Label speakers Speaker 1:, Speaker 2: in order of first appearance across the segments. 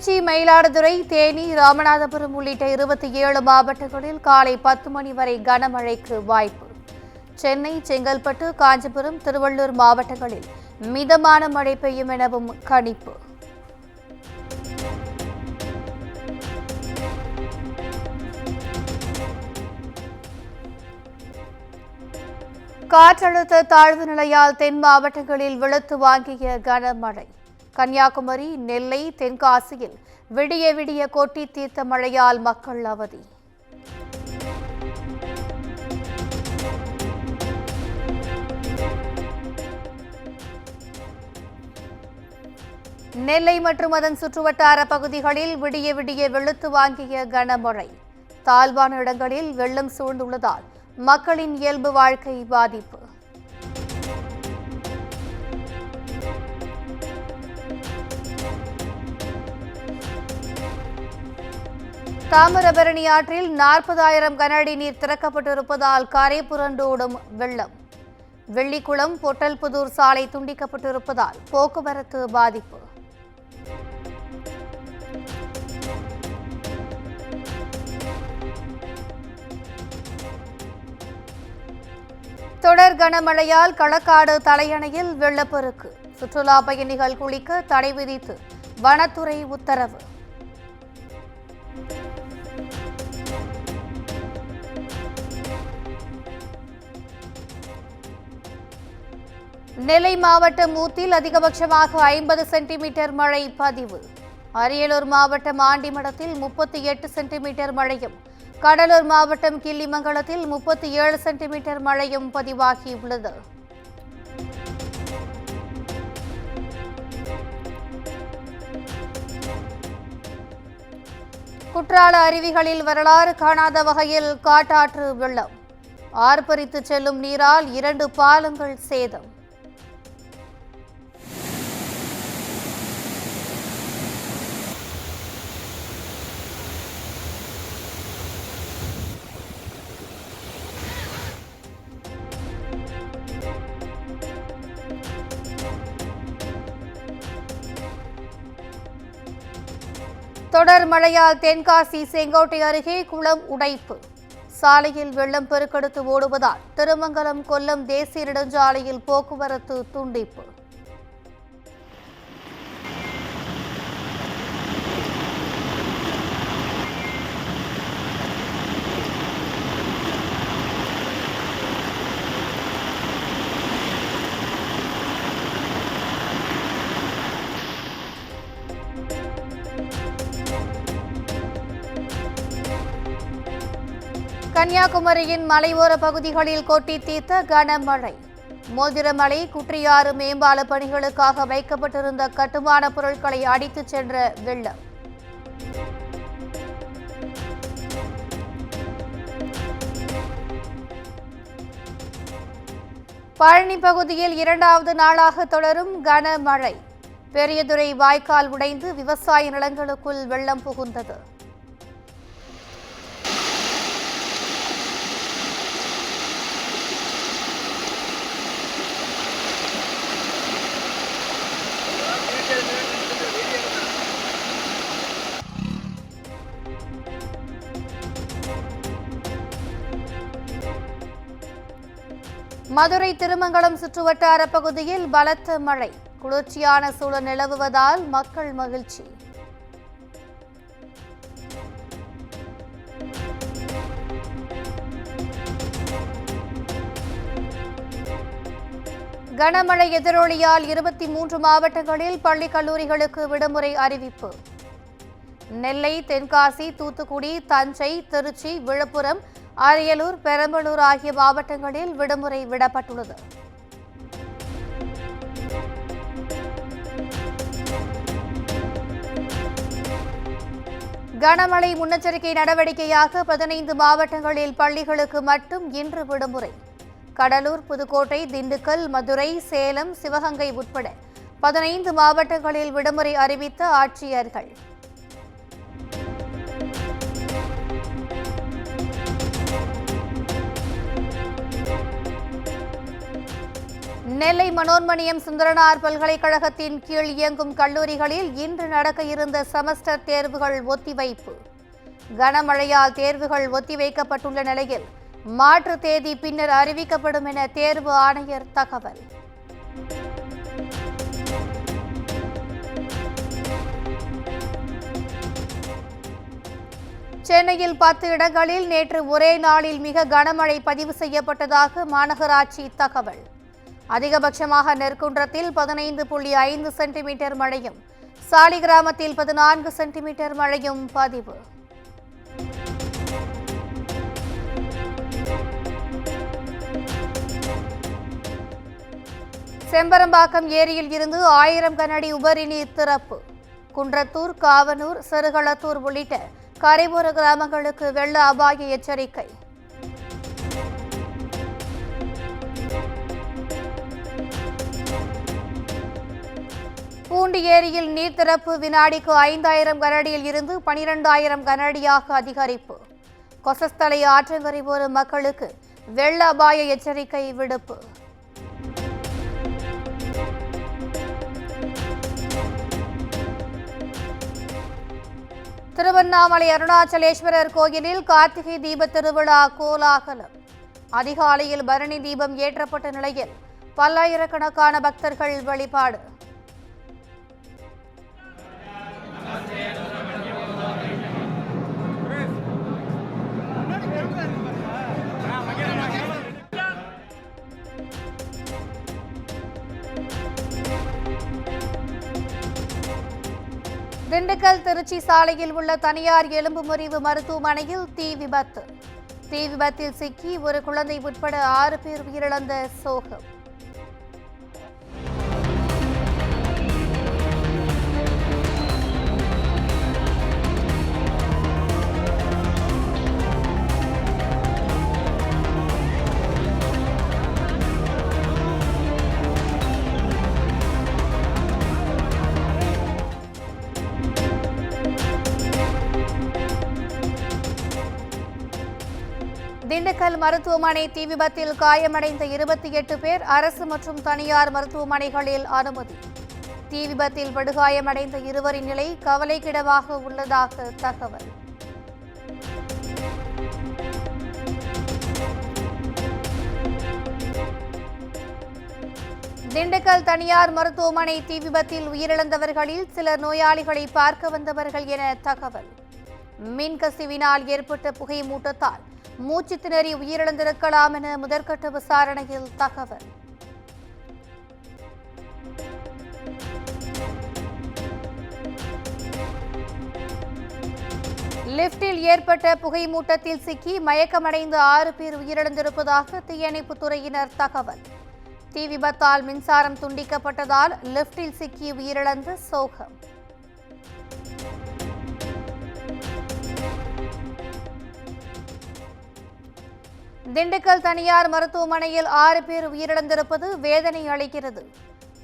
Speaker 1: திருச்சி, மயிலாடுதுறை, தேனி, ராமநாதபுரம் உள்ளிட்ட 27 மாவட்டங்களில் காலை 10 மணி வரை கனமழைக்கு வாய்ப்பு. சென்னை, செங்கல்பட்டு, காஞ்சிபுரம், திருவள்ளூர் மாவட்டங்களில் மிதமான மழை பெய்யும் எனவும் கணிப்பு. காற்றழுத்த தாழ்வு நிலையால் தென் மாவட்டங்களில் வெளுத்து வாங்கிய கனமழை. கன்னியாகுமரி, நெல்லை, தென்காசியில் விடிய விடிய கொட்டி தீர்த்த மழையால் மக்கள் அவதி. நெல்லை மற்றும் அதன் சுற்றுவட்டார பகுதிகளில் விடிய விடிய வெளுத்து வாங்கிய கனமழை. தாழ்வான இடங்களில் வெள்ளம் சூழ்ந்துள்ளதால் மக்களின் இயல்பு வாழ்க்கை பாதிப்பு. தாமிரபரணி ஆற்றில் 40,000 கனஅடி நீர் திறக்கப்பட்டிருப்பதால் கரை புரண்டோடும் வெள்ளம். வெள்ளிக்குளம், பொட்டல்புதூர் சாலை துண்டிக்கப்பட்டிருப்பதால் போக்குவரத்து பாதிப்பு. தொடர் கனமழையால் களக்காடு தலையணையில் வெள்ளப்பெருக்கு. சுற்றுலா பயணிகள் குளிக்க தடை விதித்து வனத்துறை உத்தரவு. நெல்லை மாவட்டம் ஊத்தில் அதிகபட்சமாக 50 சென்டிமீட்டர் மழை பதிவு. அரியலூர் மாவட்டம் ஆண்டிமடத்தில் 38 சென்டிமீட்டர் மழையும், கடலூர் மாவட்டம் கிள்ளிமங்கலத்தில் 37 சென்டிமீட்டர் மழையும் பதிவாகியுள்ளது. குற்றால அருவிகளில் வரலாறு காணாத வகையில் காட்டாற்று வெள்ளம். ஆர்ப்பரித்து செல்லும் நீரால் 2 பாலங்கள் சேதம். தொடர் மழையால் தென்காசி, செங்கோட்டை அருகே குளம் உடைப்பு. சாலையில் வெள்ளம் பெருக்கெடுத்து ஓடுவதால் திருமங்கலம், கொல்லம் தேசிய நெடுஞ்சாலையில் போக்குவரத்து துண்டிப்பு. கன்னியாகுமரியின் மலையோர பகுதிகளில் கொட்டி தீர்த்த கனமழை. மோதிரமலை, குற்றியாறு மேம்பால பணிகளுக்காக வைக்கப்பட்டிருந்த கட்டுமான பொருட்களை அடித்துச் சென்ற வெள்ளம். பழனி பகுதியில் 2வது நாளாக தொடரும் கனமழை. பெரியதுறை வாய்க்கால் உடைந்து விவசாய நிலங்களுக்குள் வெள்ளம் புகுந்தது. மதுரை, திருமங்கலம் சுற்றுவட்டார பகுதியில் பலத்த மழை. குளிர்ச்சியான சூழல் நிலவுவதால் மக்கள் மகிழ்ச்சி. கனமழை எதிரொலியால் 23 மாவட்டங்களில் பள்ளி, கல்லூரிகளுக்கு விடுமுறை அறிவிப்பு. நெல்லை, தென்காசி, தூத்துக்குடி, தஞ்சை, திருச்சி, விழுப்புரம், அரியலூர், பெரம்பலூர் ஆகிய மாவட்டங்களில் விடுமுறை விடப்பட்டுள்ளது. கனமழை முன்னெச்சரிக்கை நடவடிக்கையாக 15 மாவட்டங்களில் பள்ளிகளுக்கு மட்டும் இன்று விடுமுறை. கடலூர், புதுக்கோட்டை, திண்டுக்கல், மதுரை, சேலம், சிவகங்கை உட்பட 15 மாவட்டங்களில் விடுமுறை அறிவித்த ஆட்சியர்கள். நெல்லை மனோன்மணியம் சுந்தரனார் பல்கலைக்கழகத்தின் கீழ் இயங்கும் கல்லூரிகளில் இன்று நடக்க இருந்த செமஸ்டர் தேர்வுகள் ஒத்திவைப்பு. கனமழையால் தேர்வுகள் ஒத்திவைக்கப்பட்டுள்ள நிலையில் மாற்று தேதி பின்னர் அறிவிக்கப்படும் என தேர்வு ஆணையர் தகவல். சென்னையில் 10 இடங்களில் நேற்று ஒரே நாளில் மிக கனமழை பதிவு செய்யப்பட்டதாக மாநகராட்சி தகவல். அதிகபட்சமாக நெற்குன்றத்தில் 15.5 சென்டிமீட்டர் மழையும், சாலிகிராமத்தில் 14 சென்டிமீட்டர் மழையும் பதிவு. செம்பரம்பாக்கம் ஏரியில் இருந்து 1000 கனஅடி உபரி நீர் திறப்பு. குன்றத்தூர், காவனூர், செருகளத்தூர் உள்ளிட்ட கரையோர கிராமங்களுக்கு வெள்ள அபாய எச்சரிக்கை. பூண்டி ஏரியில் நீர் திறப்பு வினாடிக்கு 5000 கனஅடியில் இருந்து 12000 கனஅடியாக அதிகரிப்பு. கொசஸ்தலை ஆற்றங்கரை ஓர மக்களுக்கு வெள்ள அபாய எச்சரிக்கை விடுப்பு. திருவண்ணாமலை அருணாச்சலேஸ்வரர் கோயிலில் கார்த்திகை தீப திருவிழா கோலாகலம். அதிகாலையில் பரணி தீபம் ஏற்றப்பட்ட நிலையில் பல்லாயிரக்கணக்கான பக்தர்கள் வழிபாடு. திண்டுக்கல் திருச்சி சாலையில் உள்ள தனியார் எலும்பு முறிவு மருத்துவமனையில் தீ விபத்து. தீ விபத்தில் சிக்கி ஒரு குழந்தை உட்பட 6 பேர் உயிரிழந்த சோகம். திண்டுக்கல் மருத்துவமனை தீ விபத்தில் காயமடைந்த 28 பேர் அரசு மற்றும் தனியார் மருத்துவமனைகளில் அனுமதி. தீ விபத்தில் படுகாயமடைந்த 2 நிலை கவலைக்கிடமாக உள்ளதாக தகவல். திண்டுக்கல் தனியார் மருத்துவமனை தீ விபத்தில் உயிரிழந்தவர்களில் சிலர் நோயாளிகளை பார்க்க வந்தவர்கள் என தகவல். மின்கசிவினால் ஏற்பட்ட புகை மூட்டத்தால் மூச்சு திணறி உயிரிழந்திருக்கலாம் என முதற்கட்ட விசாரணையில் தகவல். லிப்டில் ஏற்பட்ட புகை மூட்டத்தில் சிக்கி மயக்கமடைந்த 6 பேர் உயிரிழந்திருப்பதாக தீயணைப்புத் துறையினர் தகவல். தீ விபத்தால் மின்சாரம் துண்டிக்கப்பட்டதால் லிப்டில் சிக்கி உயிரிழந்த சோகம். திண்டுக்கல் தனியார் மருத்துவமனையில் 6 பேர் உயிரிழந்திருப்பது வேதனை அளிக்கிறது.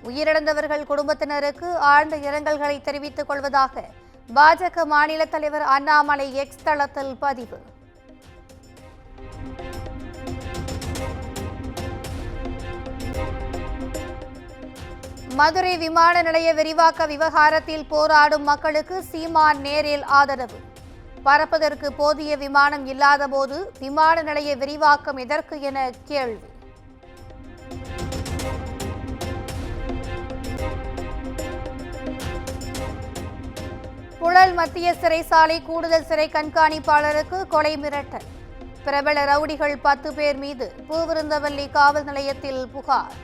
Speaker 1: உயிரிழந்தவர்கள் குடும்பத்தினருக்கு ஆழ்ந்த இரங்கல்களை தெரிவித்துக் கொள்வதாக பாஜக மாநில தலைவர் அண்ணாமலை எக்ஸ் தளத்தில் பதிவு. மதுரை விமான நிலைய விரிவாக்க விவகாரத்தில் போராடும் மக்களுக்கு சீமான் நேரில் ஆதரவு. பறப்பதற்கு போதிய விமானம் இல்லாதபோது விமான நிலைய விரிவாக்கம் எதற்கு என கேள்வி. புழல் மத்திய சிறைச்சாலை கூடுதல் சிறை கண்காணிப்பாளருக்கு கொலை மிரட்டல். பிரபல ரவுடிகள் 10 பேர் மீது பூவிருந்தவல்லி காவல் நிலையத்தில் புகார்.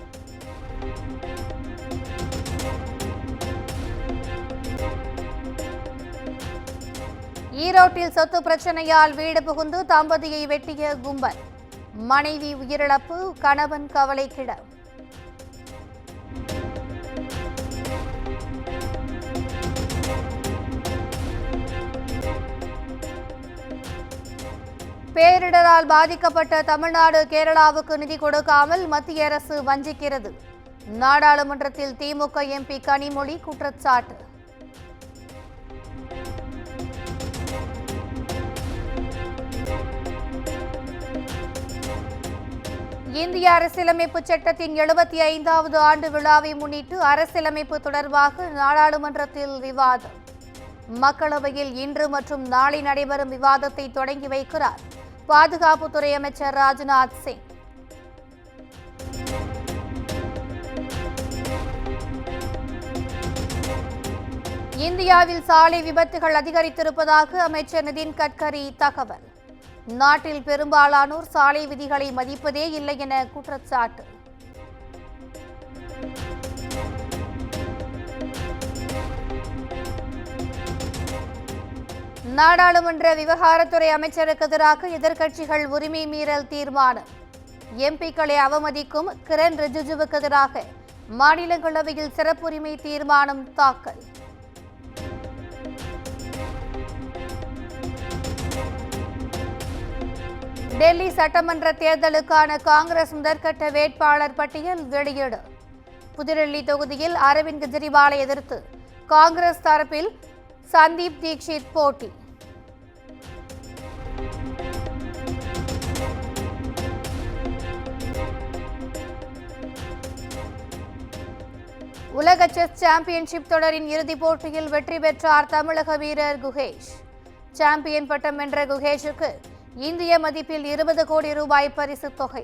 Speaker 1: ஈரோட்டில் சொத்து பிரச்சனையால் வீடு புகுந்து தம்பதியை வெட்டிய கும்பல். மனைவி உயிரிழப்பு, கணவன் கவலைக்கிடம். பேரிடரால் பாதிக்கப்பட்ட தமிழ்நாடு, கேரளாவுக்கு நிதி கொடுக்காமல் மத்திய அரசு வஞ்சிக்கிறது. நாடாளுமன்றத்தில் திமுக எம்பி கனிமொழி குற்றச்சாட்டு. இந்திய அரசியலமைப்பு சட்டத்தின் 75வது ஆண்டு விழாவை முன்னிட்டு அரசியலமைப்பு தொடர்பாக நாடாளுமன்றத்தில் விவாதம். மக்களவையில் இன்று மற்றும் நாளை நடைபெறும் விவாதத்தை தொடங்கி வைக்கிறார் பாதுகாப்புத்துறை அமைச்சர் ராஜ்நாத் சிங். இந்தியாவில் சாலை விபத்துகள் அதிகரித்திருப்பதாக அமைச்சர் நிதின் கட்கரி தகவல். நாட்டில் பெரும்பாலானோர் சாலை விதிகளை மதிப்பதே இல்லை என குற்றச்சாட்டு. நாடாளுமன்ற விவகாரத்துறை அமைச்சருக்கு எதிராக எதிர்க்கட்சிகள் உரிமை மீறல் தீர்மானம். எம்பிக்களை அவமதிக்கும் கிரண் ரிஜிஜுவுக்கு எதிராக மாநிலங்களவையில் சிறப்புரிமை தீர்மானம் தாக்கல். டெல்லி சட்டமன்ற தேர்தலுக்கான காங்கிரஸ் முதற்கட்ட வேட்பாளர் பட்டியல் வெளியீடு. புதுடெல்லி தொகுதியில் அரவிந்த் கெஜ்ரிவாலை எதிர்த்து காங்கிரஸ் தரப்பில் சந்தீப் தீக்ஷித் போட்டி. உலக செஸ் சாம்பியன்ஷிப் தொடரின் இறுதிப் போட்டியில் வெற்றி பெற்றார் தமிழக வீரர் குகேஷ். சாம்பியன் பட்டம் வென்ற குகேஷுக்கு இந்திய மதிப்பில் 20 கோடி ரூபாய் பரிசுத் தொகை.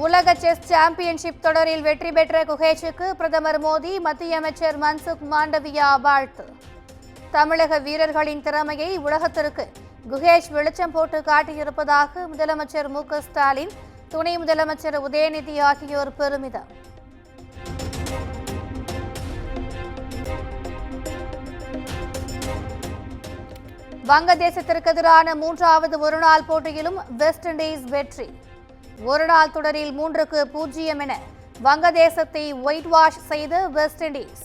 Speaker 1: உலக செஸ் சாம்பியன்ஷிப் தொடரில் வெற்றி பெற்ற குகேஷுக்கு பிரதமர் மோடி, மத்திய அமைச்சர் மன்சுக் மாண்டவியா வாழ்த்து. தமிழக வீரர்களின் திறமையை உலகத்திற்கு குகேஷ் வெளிச்சம் போட்டு காட்டியிருப்பதாக முதலமைச்சர் மு.க. ஸ்டாலின், துணை முதலமைச்சர் உதயநிதி ஆகியோர் பெருமிதம். வங்கதேசத்திற்கு எதிரான 3வது ஒருநாள் போட்டியிலும் வெஸ்ட் இண்டீஸ் வெற்றி. ஒருநாள் தொடரில் 3-0 என வங்கதேசத்தை ஒயிட் வாஷ் செய்த வெஸ்ட் இண்டீஸ்.